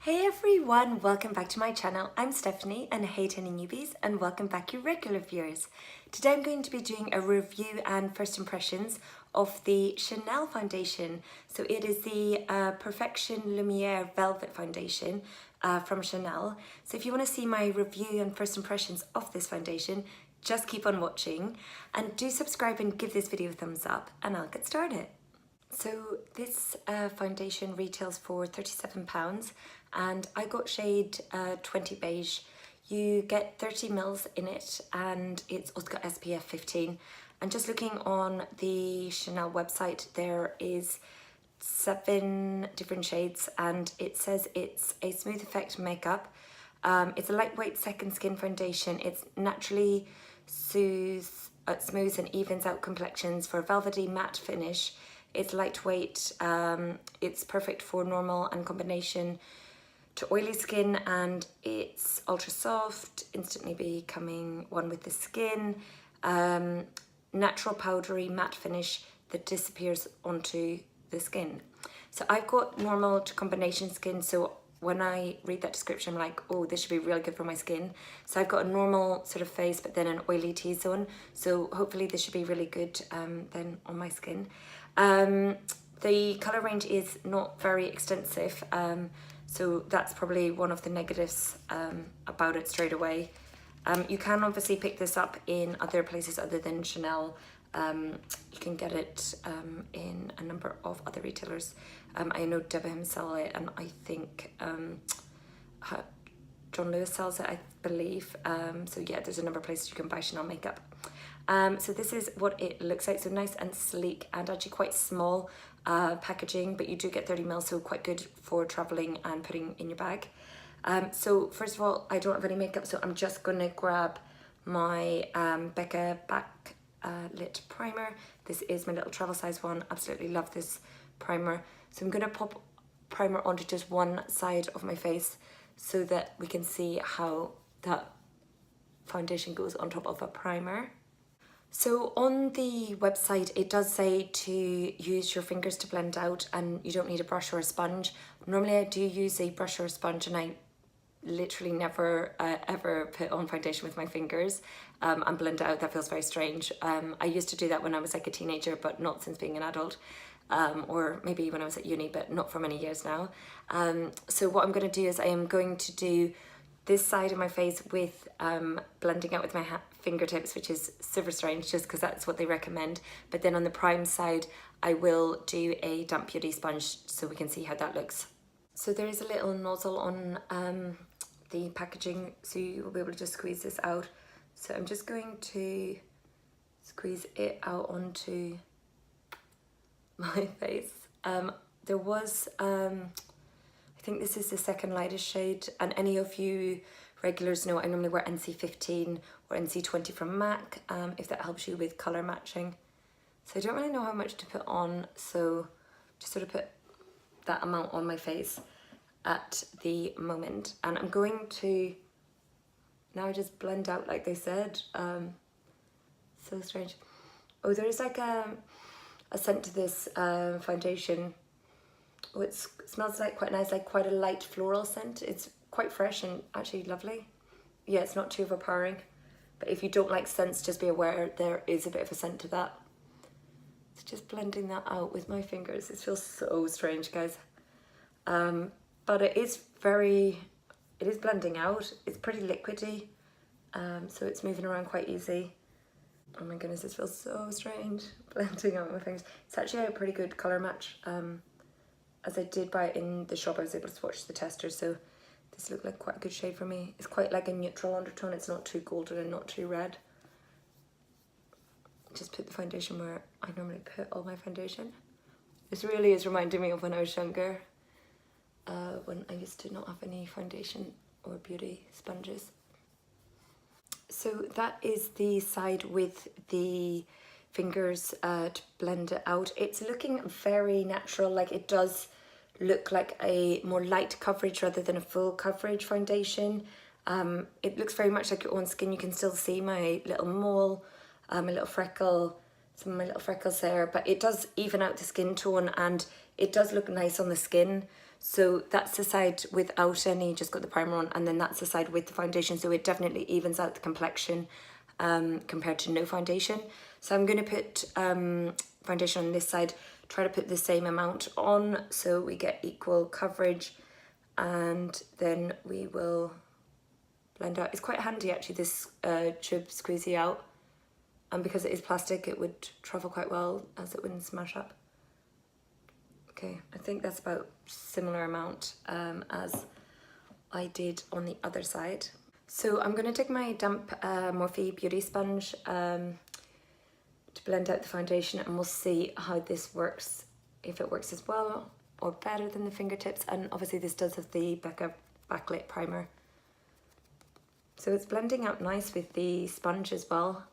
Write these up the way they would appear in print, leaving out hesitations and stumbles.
Hey everyone, welcome back to my channel. I'm Stephanie and hey tiny newbies, and welcome back you regular viewers. Today I'm going to be doing a review and first impressions of the Chanel foundation. So it is the Perfection Lumiere Velvet foundation from Chanel. So if you want to see my review and first impressions of this foundation, just keep on watching and do subscribe and give this video a thumbs up and I'll get started. So this foundation retails for £37 and I got shade 20 beige. You get 30 mils in it and it's also got SPF 15. And just looking on the Chanel website, there is 7 different shades and it says it's a smooth effect makeup. It's a lightweight second skin foundation. It's naturally smooths and evens out complexions for a velvety matte finish. It's lightweight, it's perfect for normal and combination to oily skin, and it's ultra soft, instantly becoming one with the skin. Natural powdery matte finish that disappears onto the skin. So I've got normal to combination skin, so when I read that description, I'm like, oh, this should be really good for my skin. So I've got a normal sort of face, but then an oily T-zone. So hopefully this should be really good then on my skin. The colour range is not very extensive, so that's probably one of the negatives about it straight away. You can obviously pick this up in other places other than Chanel. You can get it in a number of other retailers. I know Debenhams sell it, and I think John Lewis sells it, I believe. So yeah, there's a number of places you can buy Chanel makeup. So this is what it looks like. So nice and sleek and actually quite small packaging, but you do get 30 ml, so quite good for traveling and putting in your bag. So first of all, I don't have any makeup, so I'm just gonna grab my Becca Back Lit Primer. This is my little travel size one. Absolutely love this primer. So I'm gonna pop primer onto just one side of my face so that we can see how that foundation goes on top of a primer. So on the website, it does say to use your fingers to blend out and you don't need a brush or a sponge. Normally I do use a brush or a sponge, and I literally never ever put on foundation with my fingers and blend out. That feels very strange. I used to do that when I was like a teenager, but not since being an adult, or maybe when I was at uni, but not for many years now. So what I'm going to do is I am going to do this side of my face with blending out with my fingertips, which is super strange just because that's what they recommend. But then on the prime side, I will do a damp beauty sponge so we can see how that looks. So there is a little nozzle on the packaging, so you will be able to just squeeze this out. So I'm just going to squeeze it out onto my face. There was, I think this is the second lightest shade, and any of you regulars know I normally wear NC15 or NC20 from MAC, if that helps you with colour matching. So I don't really know how much to put on, so just sort of put that amount on my face at the moment. And I'm going to now just blend out like they said. So strange. Oh, there is like a scent to this foundation. Oh, it smells like quite nice, like quite a light floral scent. It's quite fresh and actually lovely. Yeah, it's not too overpowering. But if you don't like scents, just be aware there is a bit of a scent to that. It's just blending that out with my fingers. It feels so strange, guys. But it is blending out. It's pretty liquidy, so it's moving around quite easy. Oh my goodness, this feels so strange, blending out my fingers. It's actually a pretty good colour match. As I did buy it in the shop, I was able to swatch the tester, so this looked like quite a good shade for me. It's quite like a neutral undertone. It's not too golden and not too red. Just put the foundation where I normally put all my foundation. This really is reminding me of when I was younger, when I used to not have any foundation or beauty sponges. So that is the side with the fingers to blend it out. It's looking very natural, like it does look like a more light coverage rather than a full coverage foundation. It looks very much like your own skin. You can still see my little mole, my little freckle, some of my little freckles there, but it does even out the skin tone and it does look nice on the skin. So that's the side without any, just got the primer on, and then that's the side with the foundation. So it definitely evens out the complexion compared to no foundation. So I'm going to put foundation on this side, try to put the same amount on so we get equal coverage, and then we will blend out. It's quite handy actually, this tube squeezy out, and because it is plastic it would travel quite well as it wouldn't smash up. Okay, I think that's about similar amount as I did on the other side. So I'm going to take my damp Morphe beauty sponge to blend out the foundation, and we'll see how this works, if it works as well or better than the fingertips. And obviously this does have the Becca backlit primer. So it's blending out nice with the sponge as well.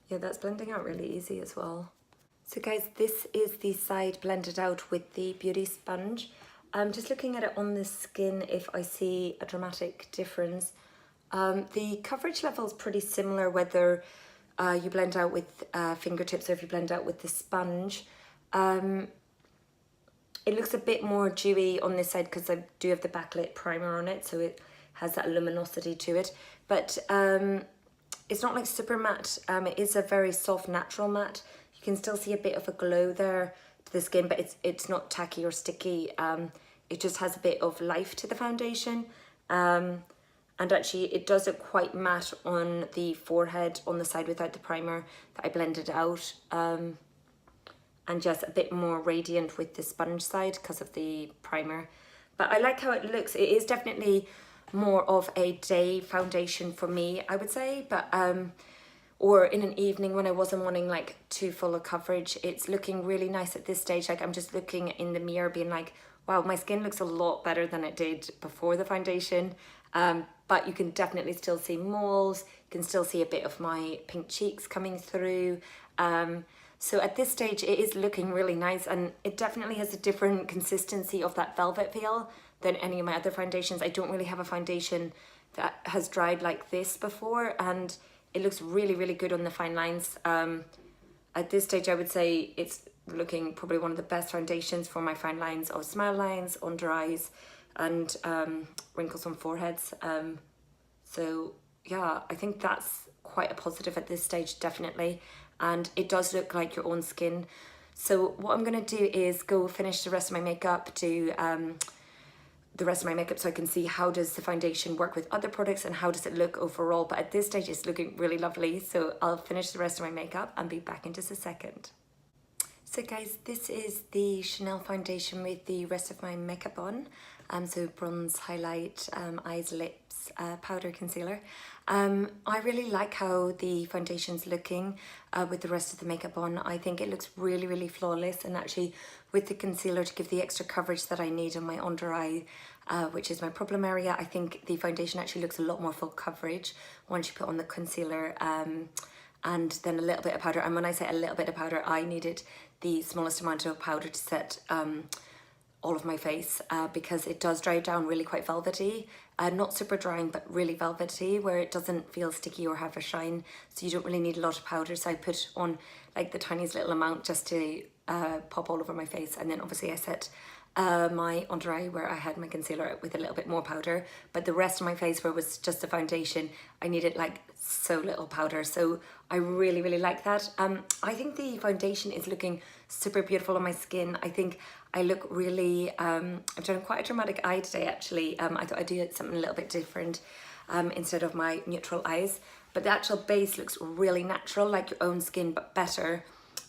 Yeah, that's blending out really easy as well. So guys, this is the side blended out with the beauty sponge. I'm just looking at it on the skin if I see a dramatic difference. The coverage level is pretty similar whether you blend out with fingertips or if you blend out with the sponge. It looks a bit more dewy on this side because I do have the backlit primer on it, so it has that luminosity to it. But it's not like super matte. It is a very soft, natural matte. You can still see a bit of a glow there to the skin, but it's not tacky or sticky. It just has a bit of life to the foundation. And actually, it does look quite matte on the forehead, on the side without the primer that I blended out. And just a bit more radiant with the sponge side because of the primer. But I like how it looks. It is definitely more of a day foundation for me, I would say, but or in an evening when I wasn't wanting like too full of coverage. It's looking really nice at this stage. Like I'm just looking in the mirror being like, wow, my skin looks a lot better than it did before the foundation. But you can definitely still see moles. You can still see a bit of my pink cheeks coming through. So at this stage it is looking really nice, and it definitely has a different consistency of that velvet feel than any of my other foundations. I don't really have a foundation that has dried like this before, and it looks really, really good on the fine lines. At this stage, I would say it's looking probably one of the best foundations for my fine lines of smile lines, under eyes, and wrinkles on foreheads. So yeah, I think that's quite a positive at this stage, definitely. And it does look like your own skin. So what I'm gonna do is go finish the rest of my makeup, do the rest of my makeup so I can see how does the foundation work with other products and how does it look overall. But at this stage it's looking really lovely, so I'll finish the rest of my makeup and be back in just a second. So guys, this is the Chanel foundation with the rest of my makeup on. So bronze, highlight, eyes, lips, powder, concealer. I really like how the foundation's looking with the rest of the makeup on. I think it looks really, really flawless, and actually with the concealer to give the extra coverage that I need on my under eye, which is my problem area, I think the foundation actually looks a lot more full coverage once you put on the concealer and then a little bit of powder. And when I say a little bit of powder, I needed the smallest amount of powder to set all of my face because it does dry down really quite velvety, not super drying but really velvety, where it doesn't feel sticky or have a shine, so you don't really need a lot of powder. So I put on like the tiniest little amount just to pop all over my face, and then obviously I set my under eye where I had my concealer with a little bit more powder, but the rest of my face where it was just a foundation, I needed like so little powder. So I really, really like that. I think the foundation is looking super beautiful on my skin. I think I look really, I've done quite a dramatic eye today actually. I thought I'd do something a little bit different instead of my neutral eyes, but the actual base looks really natural, like your own skin, but better.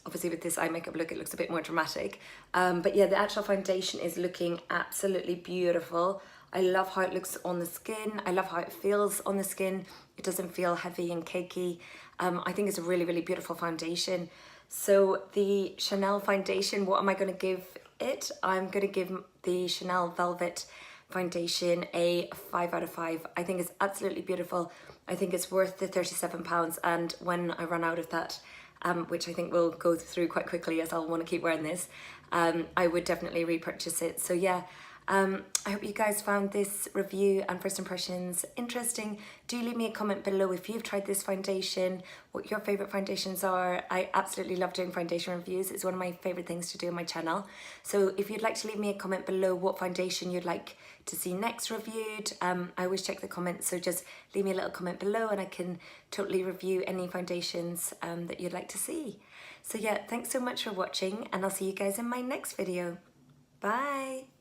Obviously with this eye makeup look, it looks a bit more dramatic. But yeah, the actual foundation is looking absolutely beautiful. I love how it looks on the skin. I love how it feels on the skin. It doesn't feel heavy and cakey. I think it's a really, really beautiful foundation. So the Chanel foundation, what am I going to give it? I'm going to give the Chanel Velvet foundation a 5 out of 5. I think it's absolutely beautiful. I think it's worth the £37, and when I run out of that, which I think will go through quite quickly as I'll want to keep wearing this, I would definitely repurchase it. So yeah, I hope you guys found this review and first impressions interesting. Do leave me a comment below if you've tried this foundation, what your favourite foundations are. I absolutely love doing foundation reviews. It's one of my favourite things to do on my channel. So if you'd like to leave me a comment below what foundation you'd like to see next reviewed, I always check the comments, so just leave me a little comment below and I can totally review any foundations that you'd like to see. So yeah, thanks so much for watching, and I'll see you guys in my next video. Bye!